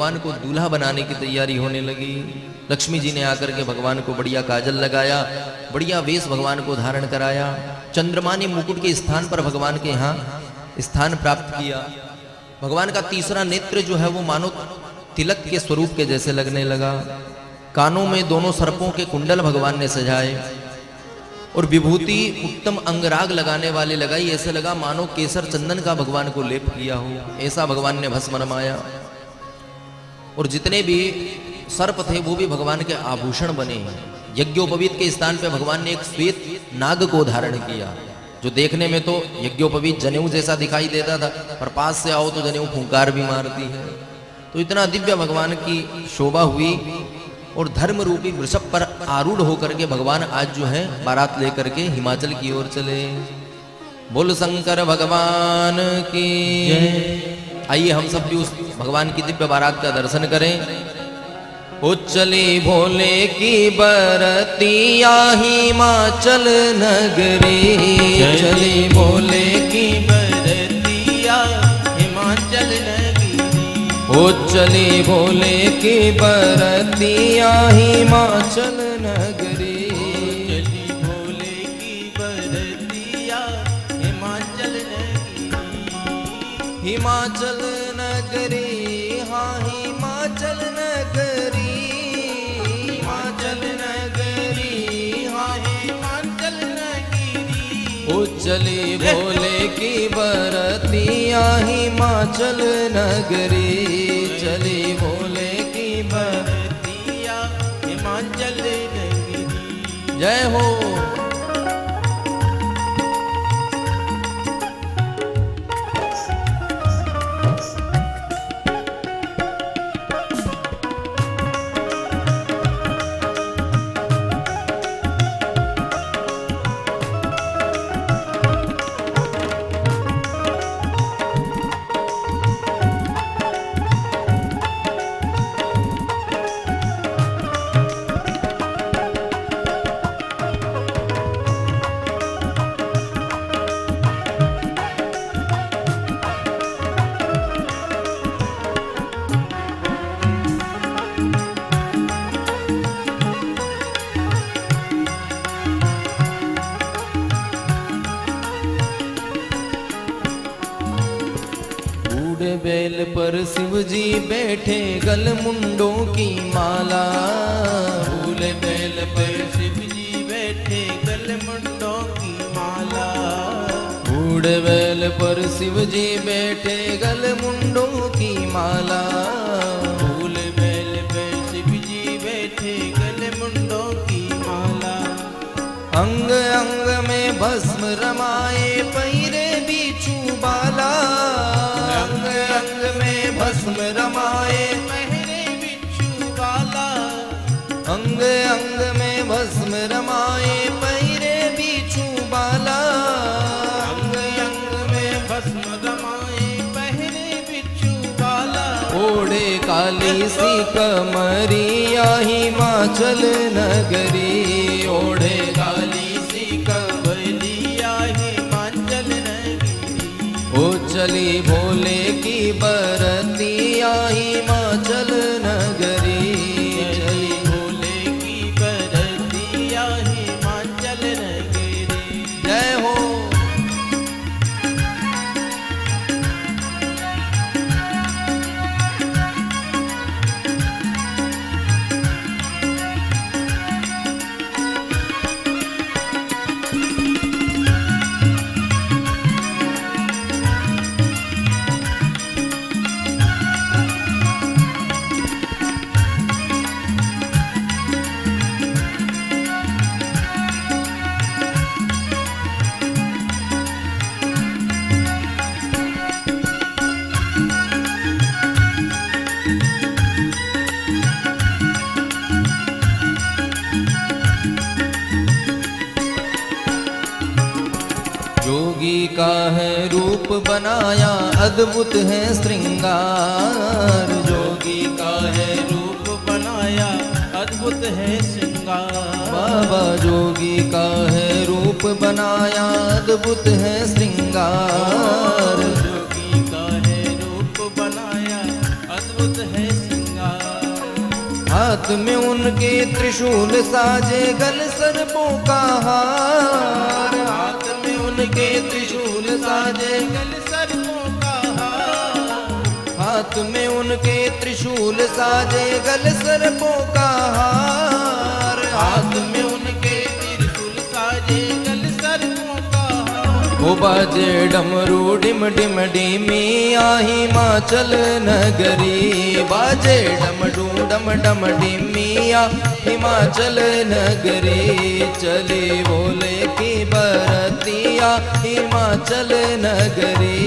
भगवान को दूल्हा बनाने की तैयारी होने लगी। लक्ष्मी जी ने आकर के भगवान को बढ़िया काजल लगाया, बढ़िया वेश भगवान को धारण कराया। चंद्रमा ने मुकुट के स्थान पर भगवान के यहाँ स्थान प्राप्त किया। भगवान का तीसरा नेत्र जो है वो मानो तिलक के स्वरूप के जैसे लगने लगा। कानों में दोनों सर्पों के कुंडल भगवान ने सजाए और विभूति उत्तम अंगराग लगाने वाले लगाई। ऐसे लगा मानो केसर चंदन का भगवान को लेप किया हो, ऐसा भगवान ने भस्म रमाया। और जितने भी सर्प थे वो भी भगवान के आभूषण बने। यज्ञोपवीत के स्थान पे भगवान ने एक श्वेत नाग को धारण किया, जो देखने में तो यज्ञोपवीत जनेऊ जैसा दिखाई देता था, पर पास से आओ तो जनेऊ फुंकार भी मारती है। तो इतना दिव्य भगवान की शोभा हुई। और धर्म रूपी वृषभ पर आरूढ़ होकर के भगवान आज जो है बारात लेकर के हिमाचल की ओर चले। बोल शंकर भगवान की। आइए हम सब भी उस भगवान की दिव्य बारात का दर्शन करें। उच्चली भोले की बरतिया हिमाचल नगरी, चली भोले की बरतिया हिमाचल नगरी। उच्चली भोले की बरतिया हिमाचल नगरी, चली भोले की बरतिया हिमाचल नगरी। हिमाचल नगरी, हाँ हिमाचल नगरी, हिमाचल नगरी, हाँ हिमाचल नगरी। उच्चली भोले की बरतिया हिमाचल नगरी, चली भोले की बरतिया हिमाचल नगरी। जय हो। बेल पर शिव जी बैठे गल मुंडों की माला। फूल बेल पर शिव जी बैठे गल मुंडों की माला। फूल बेल पर शिव जी बैठे गल मुंडों की माला। फूल बेल पर शिव जी बैठे गल मुंडों की माला। अंग अंग में भस्म रमाए पैरे बिच्छू बाला। अंग अंग में भस्म रमाए पहरे बिच्छू बाला। अंग अंग में भस्म रमाए पैरे बिच्छू बाला। अंग अंग में भस्म रमाए पहरे बिच्छू बाला। ओढ़े काली सी कमरिया हिमाचल नगरी। ओढ़े काली सी कमरिया हिमाचल नगरी। ओ चली भोले की बरतिया हिमाचल नगरी। चली भोले की बरतिया हिमाचल नगरी। जय हो। जोगी का है रूप बनाया अद्भुत है श्रृंगार। जोगी का है रूप बनाया अद्भुत है श्रृंगार। बाबा जोगी का है रूप बनाया अद्भुत है श्रृंगार। जोगी का है रूप बनाया अद्भुत है श्रृंगार। हाथ में उनके त्रिशूल साजे गल सर्पों का हार। हाथ में उनके त्रिशूल साजे गल सर्पों का हार। हाथ में उनके त्रिशूल साजे गल सर्पों का हार। हाथ में उनके त्रिशूल साजे गल सर्पों का हार। वो बाजे डमरू डिम डिम डिमी हिमाचल नगरी। बाजे डमरू डम डम डिमिया हिमाचल नगरी। चली बोले की बरतिया हिमाचल नगरी।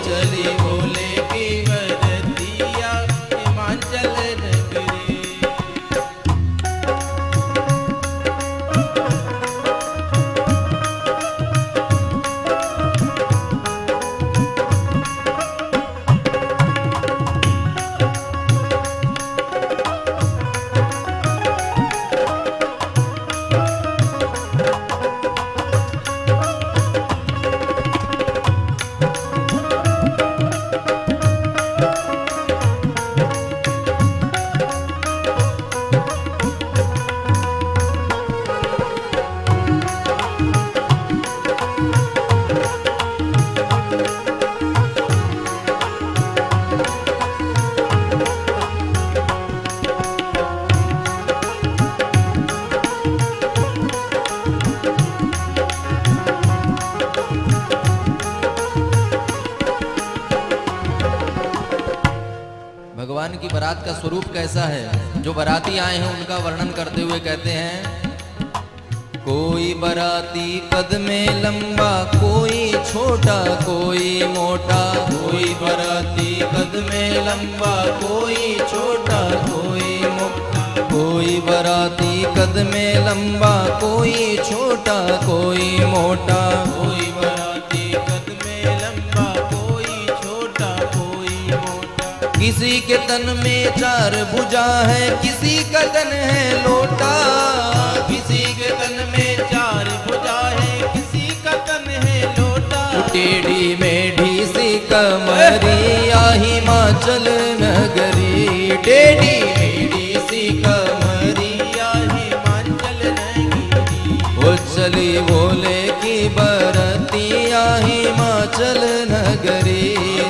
चली बोले की बरतिया हिमाचल नगरी। भगवान की बारात का स्वरूप कैसा है? जो बाराती आए हैं उनका वर्णन करते हुए कहते हैं, कोई बाराती कद में लंबा, कोई छोटा कोई मोटा। कोई बाराती कद में लंबा, कोई छोटा कोई मोटा। कोई बाराती कद में लंबा, कोई छोटा कोई मोटा। कोई बाराती कद में लंबा, कोई छोटा कोई मोटा। किसी के तन में चार भुजा है, किसी का तन है लोटा। किसी के तन में चार भुजा है, किसी का तन है लोटा। टेढ़ी मेढ़ी सी कमरिया हिमाचल नगरी। टेढ़ी मेढ़ी सी कमरिया हिमाचल नगरी। वो चली बोले की बरतिया हिमाचल नगरी।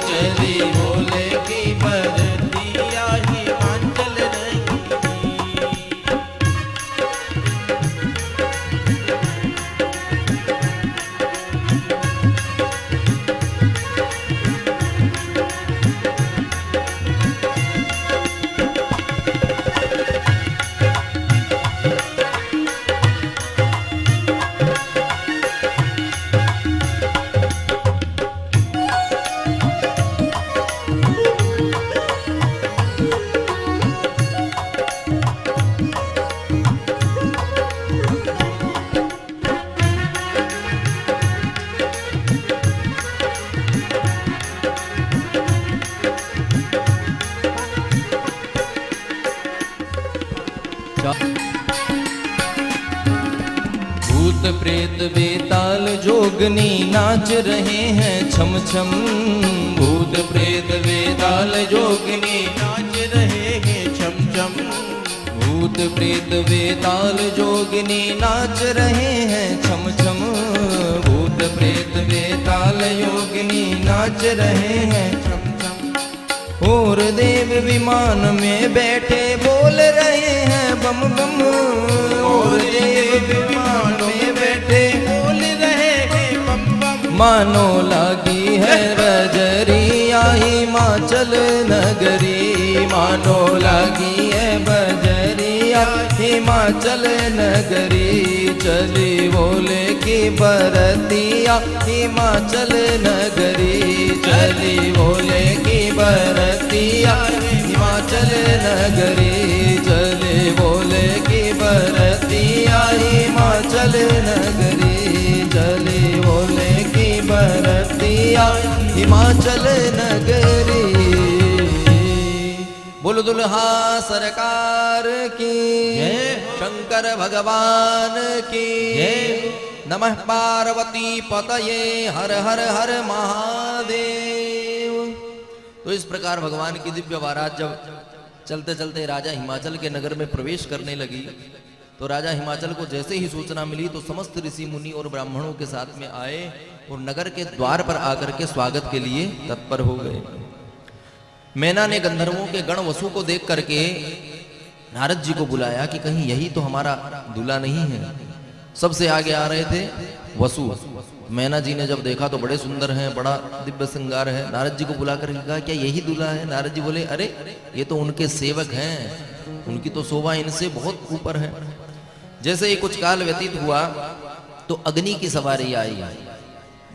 चली बोले की बरतिया हिमाचल नगरी। भूत प्रेत बेताल जोगनी नाच रहे हैं छम छम। भूत प्रेत वेताल जोगिनी नाच रहे हैं छम छम। भूत प्रेत बेताल जोगनी नाच रहे हैं छम छम। भूत प्रेत बेताल योगिनी नाच रहे हैं छम छम। और देव विमान में बैठे बोल रहे हैं बम बम। और देव विमान में बैठे बोल रहे हैं बम बम। मानो लागी है बजरिया हिमाचल नगरी। मानो लागी है बजरिया हिमाचल नगरी। चली बोले की बरतिया हिमाचल नगरी। चली बोले की बरतिया हिमाचल नगरी। चली बोले की बरतिया हिमाचल नगरी। चली बोले की बरतिया हिमाचल नगरी। बोलो दुल्हा सरकार की जय। शंकर भगवान की जय। नमः पार्वती पतये हर हर हर महादेव। तो इस प्रकार भगवान की दिव्य बारात जब चलते चलते राजा हिमाचल के नगर में प्रवेश करने लगी। तो राजा हिमाचल को जैसे ही सूचना मिली तो समस्त ऋषि मुनि और ब्राह्मणों के साथ में आए और नगर के द्वार पर आकर के स्वागत के लिए तत्पर हो गए। मैना ने गंधर्वों के गण वसु को देख करके नारद जी को बुलाया कि कहीं यही तो हमारा दूल्हा नहीं है। सबसे आगे आ रहे थे वसु। मैना जी ने जब देखा तो बड़े सुंदर हैं, बड़ा दिव्य श्रृंगार है। नारद जी को बुला कर कहा क्या यही दूल्हा है? नारद जी बोले अरे ये तो उनके सेवक हैं, उनकी तो शोभा इनसे बहुत ऊपर है। जैसे ही कुछ काल व्यतीत हुआ तो अग्नि की सवारी आई,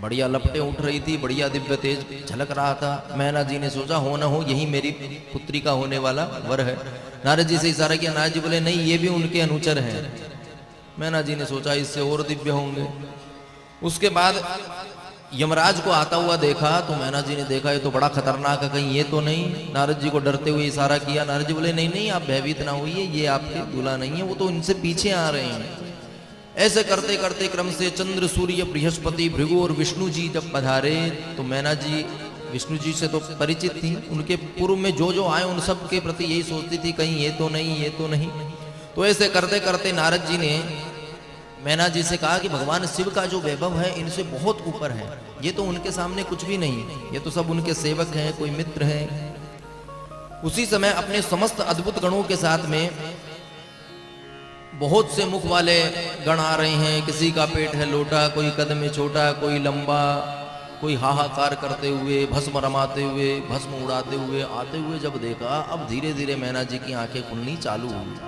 बढ़िया लपटें उठ रही थी, बढ़िया दिव्य तेज झलक रहा था। मैना जी ने सोचा हो न हो यही मेरी पुत्री का होने वाला वर है। नारद जी से इशारा किया, नारद जी बोले नहीं ये भी उनके अनुचर हैं। मैना जी ने सोचा इससे और दिव्य होंगे। उसके बाद यमराज को आता हुआ देखा तो मैना जी ने देखा ये तो बड़ा खतरनाक है, कहीं ये तो नहीं। नारद जी को डरते हुए इशारा किया। नारद जी बोले नहीं नहीं आप भयभीत ना होइए, ये आपके दूल्हा नहीं है, वो तो इनसे पीछे आ रहे हैं। ऐसे करते करते क्रम से चंद्र सूर्य बृहस्पति भृगु और विष्णु जी जब पधारे तो मैना जी विष्णु जी से तो परिचित थी, उनके पूर्व में जो जो आए उन सब के प्रति यही सोचती थी कहीं ये तो नहीं ये तो नहीं। तो ऐसे करते करते नारद जी ने मैना जी से कहा कि भगवान शिव का जो वैभव है इनसे बहुत ऊपर है, ये तो उनके सामने कुछ भी नहीं, ये तो सब उनके सेवक हैं, कोई मित्र है। उसी समय अपने समस्त अद्भुत गणों के साथ में बहुत से मुख वाले गण आ रहे हैं। किसी का पेट है लोटा, कोई कद में छोटा, कोई लंबा, कोई हाहाकार करते हुए, भस्म रमाते हुए, भस्म उड़ाते हुए आते हुए जब देखा, अब धीरे धीरे मैना जी की आंखें खुलनी चालू हुई।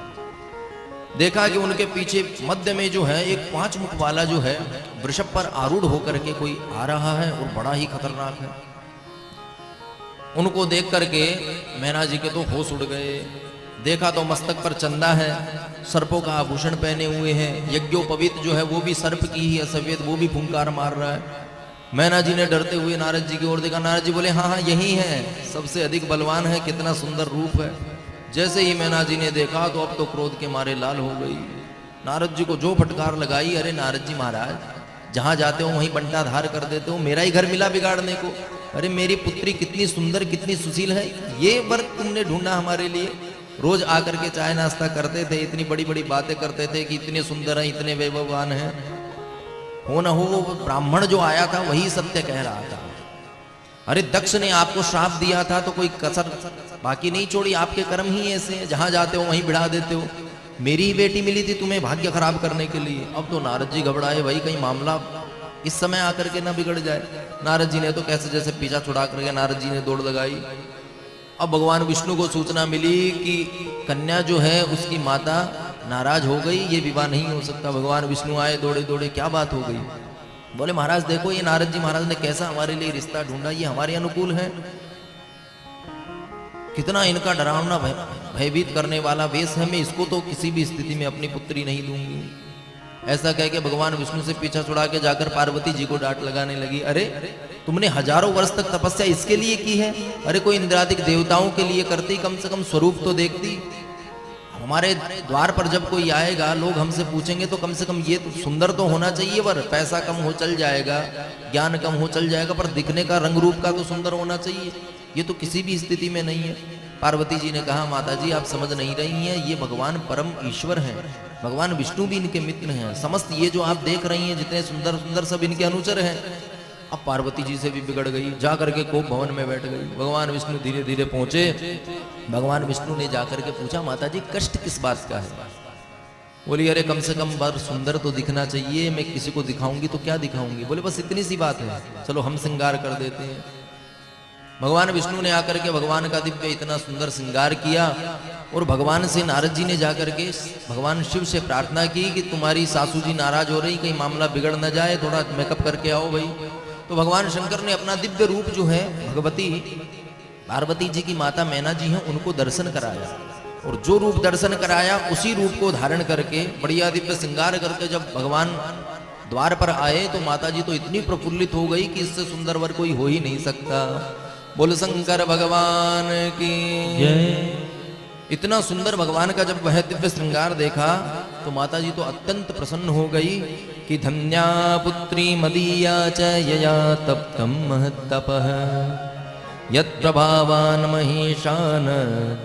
देखा कि उनके पीछे मध्य में जो है एक 5 मुख वाला जो है वृषभ पर आरूढ़ होकर के कोई आ रहा है और बड़ा ही खतरनाक है। उनको देख करके मैना जी के तो होश उड़ गए। देखा तो मस्तक पर चंदा है, सर्पों का आभूषण पहने हुए हैं, यज्ञोपवीत जो है वो भी सर्प की ही है सफेद, वो भी फुंकार मार रहा है। मैना जी ने डरते हुए नारद जी की ओर देखा। नारद जी बोले हाँ हाँ यही है, सबसे अधिक बलवान है, कितना सुंदर रूप है। जैसे ही मैना जी ने देखा तो अब तो क्रोध के मारे लाल हो गई। नारद जी को जो फटकार लगाई, अरे नारद जी महाराज जहां जाते हो वहीं बंटा धार कर देते हो, मेरा ही घर मिला बिगाड़ने को। अरे मेरी पुत्री कितनी सुंदर कितनी सुशील है, ये वर्त तुमने ढूंढा हमारे लिए। रोज आकर के चाय नाश्ता करते थे, इतनी बड़ी बड़ी बातें करते थे कि इतने सुंदर हैं, इतने वैभववान हैं। हो न हो वो ब्राह्मण जो आया था वही सत्य कह रहा था। अरे दक्ष ने आपको श्राप दिया था तो कोई कसर बाकी नहीं छोड़ी, आपके कर्म ही ऐसे हैं, जहां जाते हो वहीं बिड़ा देते हो। मेरी ही बेटी मिली थी तुम्हें भाग्य खराब करने के लिए। अब तो नारद जी घबराए, भाई कहीं मामला इस समय आकर के ना बिगड़ जाए। नारद जी ने तो कैसे जैसे पीछा छुड़ा करके नारद जी ने दौड़ लगाई। अब भगवान विष्णु को सूचना मिली कि कन्या जो है उसकी माता नाराज हो गई, ये विवाह नहीं हो सकता। भगवान विष्णु आए दौड़े दौड़े, क्या बात हो गई? बोले महाराज देखो ये नारद जी महाराज ने कैसा हमारे लिए रिश्ता ढूंढा, ये हमारे अनुकूल है। कितना इनका डरावना भयभीत करने वाला वेश है, मैं इसको तो किसी भी स्थिति में अपनी पुत्री नहीं दूंगी। ऐसा कह के भगवान विष्णु से पीछा छुड़ा के जाकर पार्वती जी को डांट लगाने लगी। अरे तुमने हजारों वर्ष तक तपस्या इसके लिए की है? अरे कोई इंद्रादिक देवताओं के लिए करती, कम से कम स्वरूप तो देखती। हमारे द्वार पर जब कोई आएगा लोग हमसे पूछेंगे तो कम से कम ये सुंदर तो होना चाहिए। पर पैसा कम हो चल जाएगा, ज्ञान कम हो चल जाएगा, पर दिखने का रंग रूप का तो सुंदर होना चाहिए। ये तो किसी भी स्थिति में नहीं है। पार्वती जी ने कहा माता जी आप समझ नहीं रही हैं, ये भगवान परम ईश्वर हैं, भगवान विष्णु भी इनके मित्र हैं। समस्त ये जो आप देख रही हैं जितने सुंदर सुंदर सब इनके अनुचर हैं। अब पार्वती जी से भी बिगड़ गई, जा करके कोप भवन में बैठ गई। भगवान विष्णु धीरे धीरे पहुंचे। भगवान विष्णु ने जाकर के पूछा माता जी कष्ट किस बात का है? बोली अरे कम से कम बार सुंदर तो दिखना चाहिए, मैं किसी को दिखाऊंगी तो क्या दिखाऊंगी? बोले बस इतनी सी बात है, चलो हम श्रृंगार कर देते हैं। भगवान विष्णु ने आकर के भगवान का दिव्य इतना सुंदर श्रृंगार किया और भगवान से नारद जी ने जाकर के भगवान शिव से प्रार्थना की कि तुम्हारी सासू जी नाराज हो रही, कहीं मामला बिगड़ न जाए, थोड़ा मेकअप करके आओ भाई। तो भगवान शंकर ने अपना दिव्य रूप जो है भगवती पार्वती जी की माता मैना जी हैं उनको दर्शन कराया, और जो रूप दर्शन कराया उसी रूप को धारण करके बढ़िया दिव्य श्रृंगार करके जब भगवान द्वार पर आए तो माता जी तो इतनी प्रफुल्लित हो गई कि इससे सुंदर वर कोई हो ही नहीं सकता। बोल शंकर भगवान की जय। इतना सुंदर भगवान का जब वह दिव्य श्रृंगार देखा तो माता जी तो अत्यंत प्रसन्न हो गई कि धन्या पुत्री मदीया च यया तप्तं महत्तपः यत्प्रभावान् महेशान्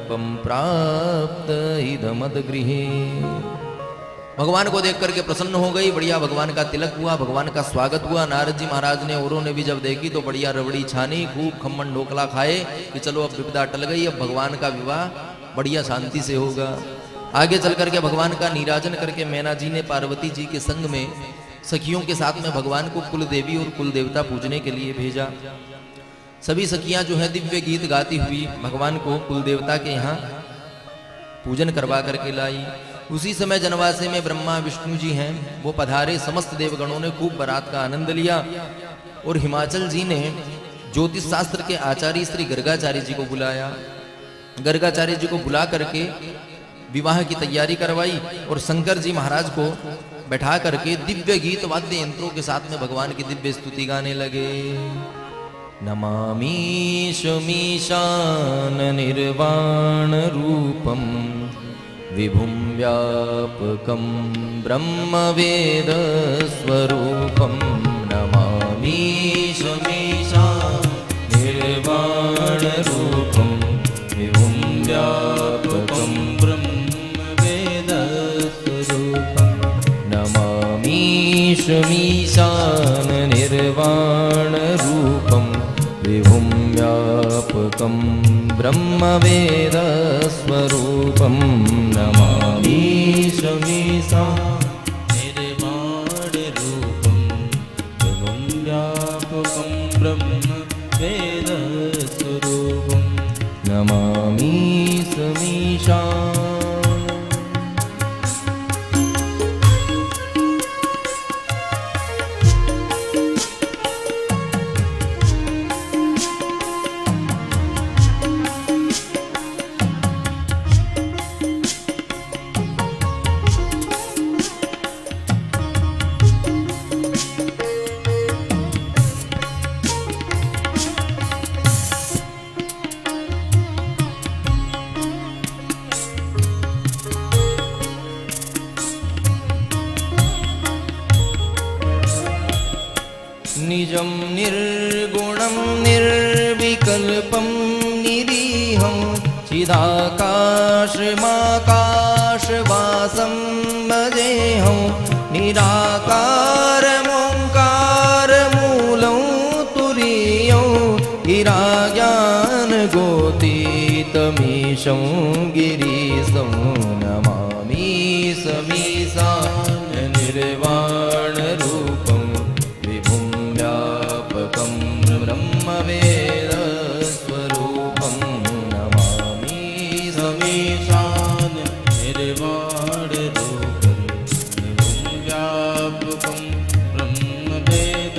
त्वं प्राप्त इदमद्गृहे। भगवान को देख करके प्रसन्न हो गई, बढ़िया भगवान का तिलक हुआ, भगवान का स्वागत हुआ। नारद जी महाराज ने औरों ने भी जब देखी तो बढ़िया रबड़ी छानी, खूब खम्मन ढोकला खाए कि चलो अब विपदा टल गई, अब भगवान का विवाह बढ़िया शांति से होगा। आगे चल करके भगवान का नीराजन करके मैना जी ने पार्वती जी के संग में सखियों के साथ में भगवान को कुल देवी और कुल देवता पूजने के लिए भेजा। सभी सखियां जो है दिव्य गीत गाती हुई भगवान को कुल देवता के यहाँ पूजन करवा करके लाई। उसी समय जनवासे में ब्रह्मा विष्णु जी हैं, वो पधारे। समस्त देवगणों ने खूब बारात का आनंद लिया और हिमाचल जी ने ज्योतिष शास्त्र के आचार्य श्री गर्गाचार्य जी को बुलाया। गर्गाचार्य जी को बुला करके विवाह की तैयारी करवाई और शंकर जी महाराज को बैठा करके दिव्य गीत वाद्य यंत्रों के साथ में भगवान की दिव्य स्तुति गाने लगे। नमामि शमीशान निर्वाण रूपम विभुं व्यापकं ब्रह्मवेद स्वरूपं। नमामि शमीशान निर्वाण रूपं विभुं व्यापकं ब्रह्मवेद स्वरूपं। नमामि शमीशान निर्वाण रूपं विभुं व्यापकं ब्रह्मवेद स्वरूपं। नमामि शमीशान निर्वाण रूपं विभुं व्यापकं ब्रह्मवेद स्वरूपं। नमामि शमीशान। निजं निर्गुणं निर्विकल्पं निरीहं चिदाकाशमाकाशवासं भजेऽहं। निराकारमोङ्कारमूलं तुरीयं गिराज्ञानगोतीतमीशं गिरीशं। नमामि शमीशान निर्वाणरूपं विभुं व्यापकं ब्रह्मवेद स्वरूपं। नमामि शमीशान निर्वाणरूपं विभुं व्यापकं ब्रह्मवेद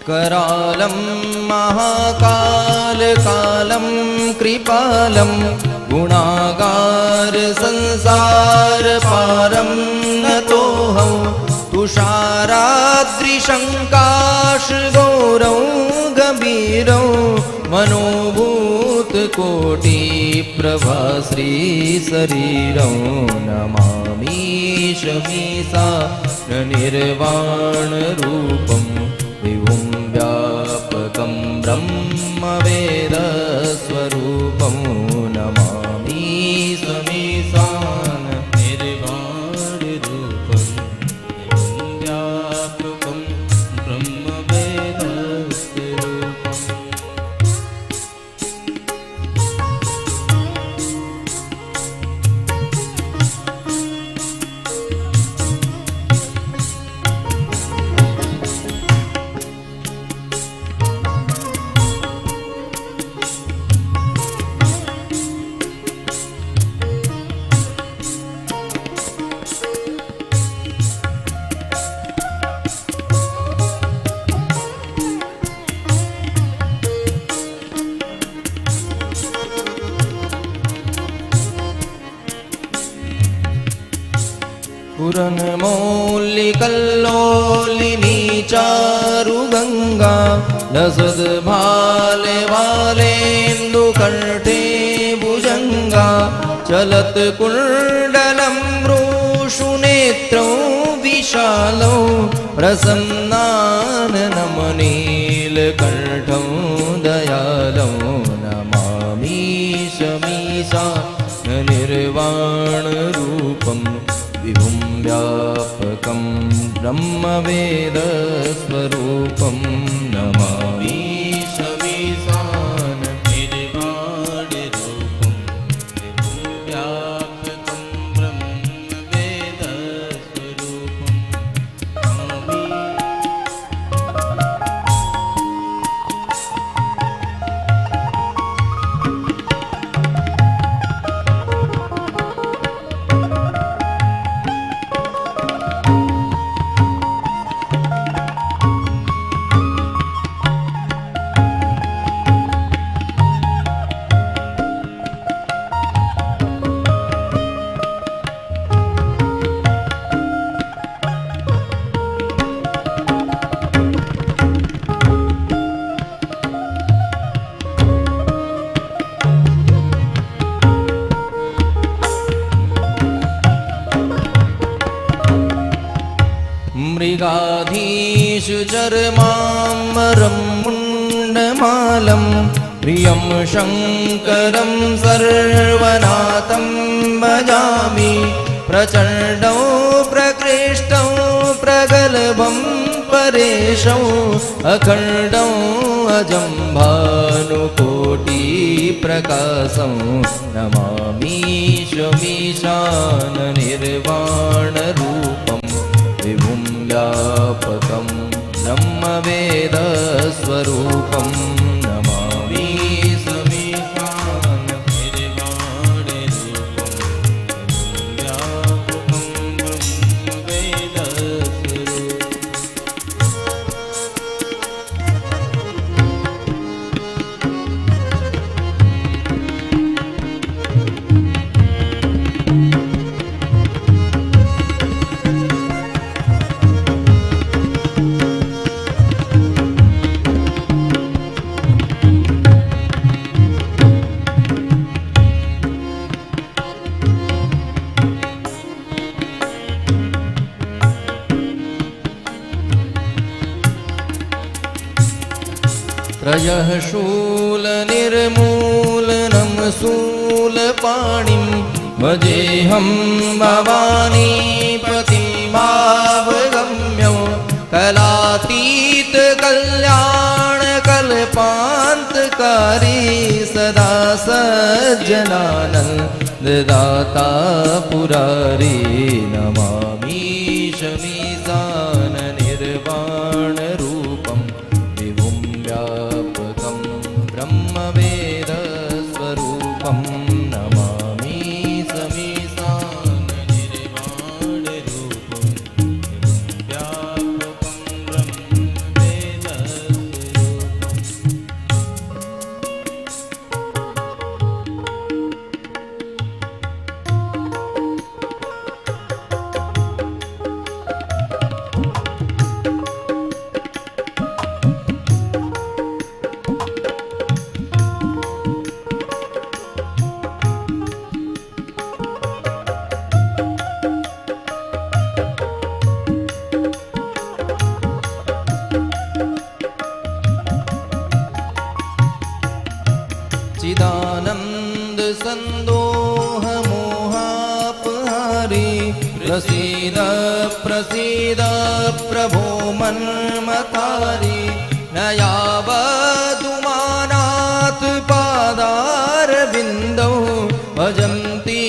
करालं महाकालकालं कृपालं गुणागार संसार पारं नतोऽहं। तुषाराद्रिशङ्काशगौरौ गभीरौ मनोभूतकोटिप्रभाश्री शरीरं। नमामि शमीशान निर्वाणरूपं विभुं व्यापकं ब्रह्मवेद स्वरूपं। नमामि शमीशान निर्वाणरूपं विभुं व्यापकं ब्रह्मवेद स्वरूपम्। पुरनमौलिकल्लोलिनी चारुगङ्गा लसद्भाले वालेन्दुकण्ठे भुजङ्गा चलत् कुण्डलं मृषुनेत्रौ विशालौ प्रसन्नाननमनीलकण्ठौ दयालौ नमामि शमीशा निर्वाणरूपं विभुं व्यापकं ब्रह्मवेदस्वरूपं नमामि शमीशान निर्वाणरूपं विभुं व्यापकं ब्रह्मवेदस्वरूपं नमामि। मृगाधीषु चर्माम्बरं मुण्डमालं प्रियं शङ्करं सर्वनाथं भजामि। प्रचण्डौ प्रकृष्टौ प्रगल्भं परेशौ अखण्डौ अजं भानुकोटिप्रकाशं नमामि शमीशान निर्वाणरूपं विभुं व्यापकं ब्रह्मवेदस्वरूपं नमामि शमीशान निर्वाणरूपं व्यापकं ब्रह्मवेदस्वरूपम्। त्रयः शूलनिर्मूलनं शूलपाणिं भजेऽहं भवानीपतिं भावगम्यं कलातीतकल्याणकल्पान्तकारी सदा सज्जनानन्ददाता पुरारी नमामि शमीशान निर्वाणरूपं विभुं व्यापकं ब्रह्मवेदस्वरूपं नमामि शमीशान निर्वाणरूपं विभुं व्यापकं ब्रह्मवेदस्वरूपम्। चिदानंद संदोह मोहापहारी प्रसीद प्रसीद प्रभो मन्मथारी नयावदुमानाथ पादारविन्दौ भजन्ति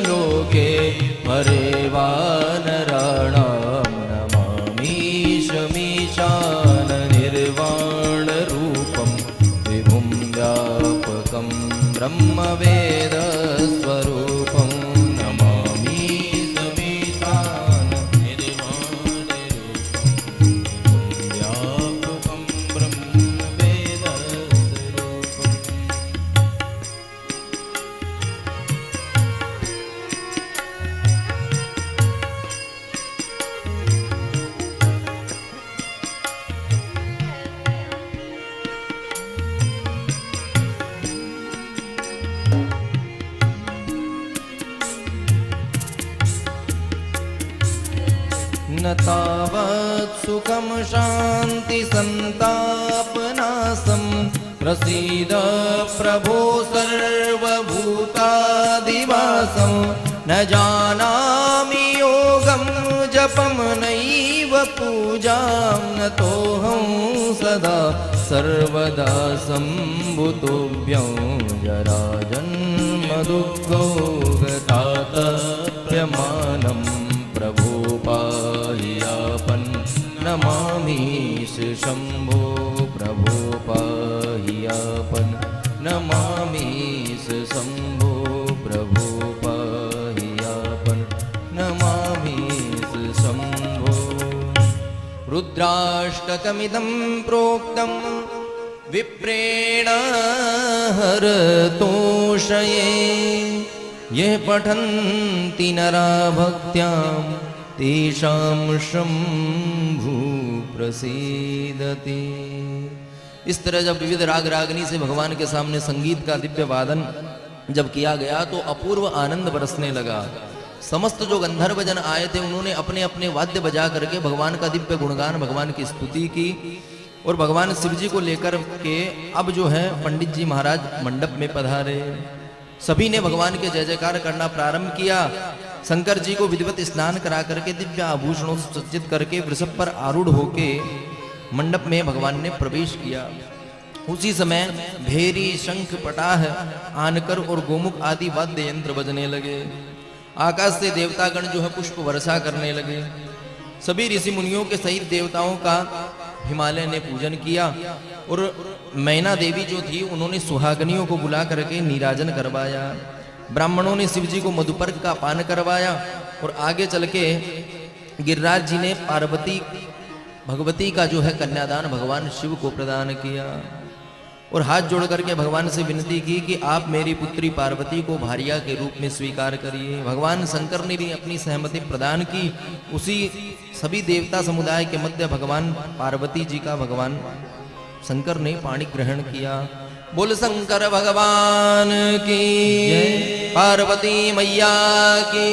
लोके हरे वानराणां नमामि शमीशान निर्वाणरूपं विभुं व्यापकं ब्रह्मवेदस्वरूपं नमामि शमीशान निर्वाणरूपं विभुं व्यापकं ब्रह्मवेदस्वरूपम्। न तावत् सुखं शान्ति सन्तापनाशं प्रसीद प्रभो सर्वभूतादिवासं न जानामि योगं जपं नैव पूजां न तोऽहं सदा सर्वदा सम्भुतोऽभ्यं जराजन्म दुःखो गतातप्यमानं प्रभो पाहि आपन् नमामीश शम्भो प्रभो पाहि आपन् नमामीश शम्भो प्रभो पाहि आपन् नमामीश शम्भो। रुद्राष्टकमिदं प्रोक्तं विप्रेण हरतोषये ये पठन्ति नरा भक्त्यां तेषां शम्भु प्रसीदति। इस तरह जब विविध राग रागनी से भगवान के सामने संगीत का दिव्य वादन जब किया गया तो अपूर्व आनंद बरसने लगा। समस्त जो गंधर्व जन आए थे उन्होंने अपने अपने वाद्य बजा करके भगवान का दिव्य गुणगान, भगवान की स्तुति की और भगवान शिव जी को लेकर के अब जो है पंडित जी महाराज मंडप में पधारे। सभी ने भगवान के जय जयकार करना प्रारंभ किया। शंकर जी को विधिवत स्नान करा करके दिव्य आभूषणों से सज्जित करके वृषभ पर आरूढ़ होके मंडप में भगवान ने प्रवेश किया। उसी समय भेरी, शंख, पटाह, आनकर और गोमुख आदि वाद्य यंत्र बजने लगे। आकाश से देवतागण जो है पुष्प वर्षा करने लगे। सभी ऋषि मुनियों के सहित देवताओं का हिमालय ने पूजन किया और मैना देवी जो थी उन्होंने सुहागनियों को बुला करके नीराजन करवाया। ब्राह्मणों ने शिव जी को मधुपर्क का पान करवाया और आगे चल के गिरिराज जी ने पार्वती भगवती का जो है कन्यादान भगवान शिव को प्रदान किया और हाथ जोड़ करके भगवान से विनती की कि आप मेरी पुत्री पार्वती को भार्या के रूप में स्वीकार करिए। भगवान शंकर ने भी अपनी सहमति प्रदान की। उसी सभी देवता समुदाय के मध्य भगवान पार्वती जी का भगवान शंकर ने पाणी ग्रहण किया। बोल शंकर भगवान की, पार्वती मैया की।